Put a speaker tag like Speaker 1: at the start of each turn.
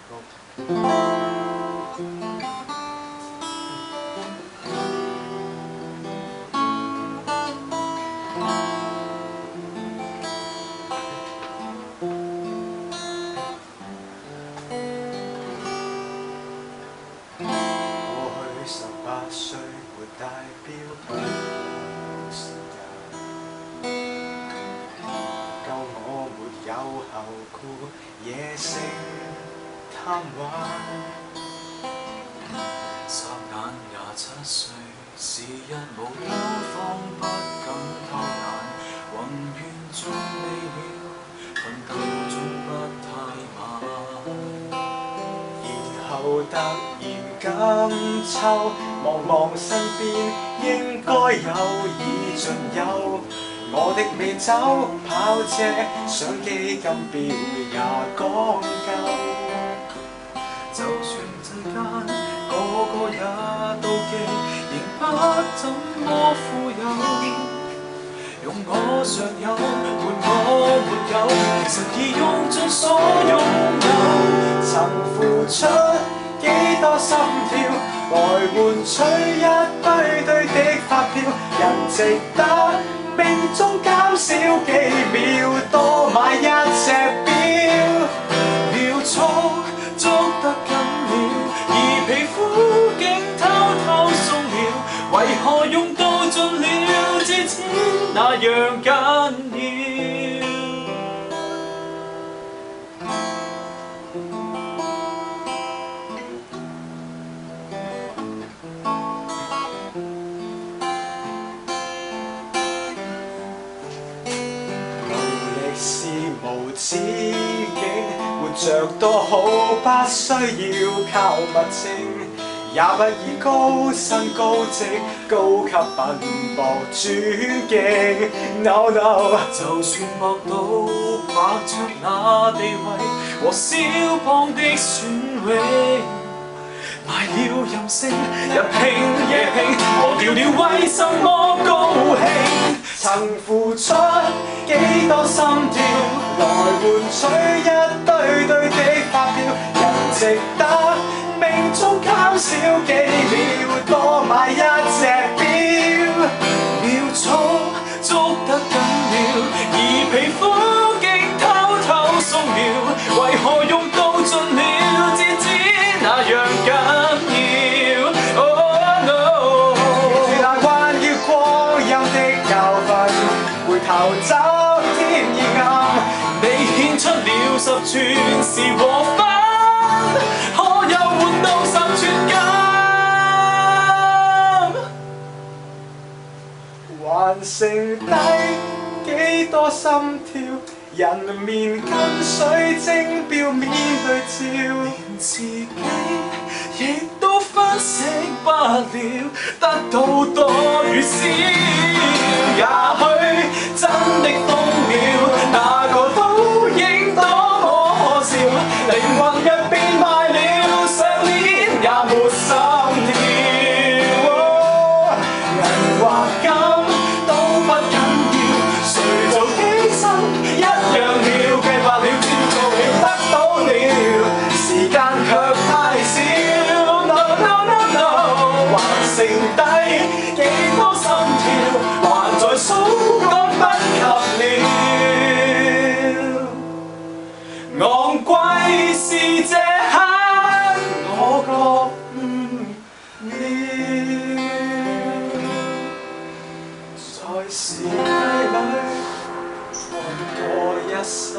Speaker 1: 18歲沒帶錶去時間，夠我沒有後顧，野性貪玩。
Speaker 2: 霎眼27歲，時日無憂，方不敢偷懶。宏願縱未了，奮鬥總不太晚。
Speaker 1: 然後突然今秋，望望身邊應該有已盡有，我的美酒、跑車、相機、金錶也講究。
Speaker 2: 就算世間個個也妒忌，仍不怎麼富有。用我尚有，換我沒有，其實已用盡所擁有。
Speaker 1: 曾付出幾多心跳，來換取一堆堆的發票，人值得命中減少幾秒，多買一隻錶。
Speaker 2: 秒速捉得緊了，而皮膚竟偷偷鬆了，為何用到盡了，至此那樣緊要。
Speaker 1: 是無止境，活着多好，不需要靠物證，也不以高薪高職、高級品博尊敬。No no，
Speaker 2: 就算博到百出那地位和蕭邦的選榮，賣了任性，日拼夜拼，忘掉了為什麼高興。
Speaker 1: 曾付出幾多心跳，來換取一堆堆的發票，人值得命中減少幾秒，多買一隻錶。
Speaker 2: 秒速捉得緊了，而皮膚竟偷偷鬆了，為何用到盡了，至知那樣緊要。Oh no，
Speaker 1: 那關於光陰的教訓，回頭找天已暗。
Speaker 2: 你獻出了10寸是和分，可有換到10寸金？
Speaker 1: 還剩低幾多心跳，人面跟水晶錶面對照，
Speaker 2: 連自己亦都分析不了，得到多與少，也許真的瘋了，哪個都應多麼可笑，靈魂若變賣了，上年也沒心跳。
Speaker 1: 人話金都不緊要，誰做犧牲一樣了，計劃了，照做了，得到了，時間卻太少。No no no no， 還剩低幾多心跳，還在數趕不及了。昂貴是這刻我覺了，在時間裏看過一生。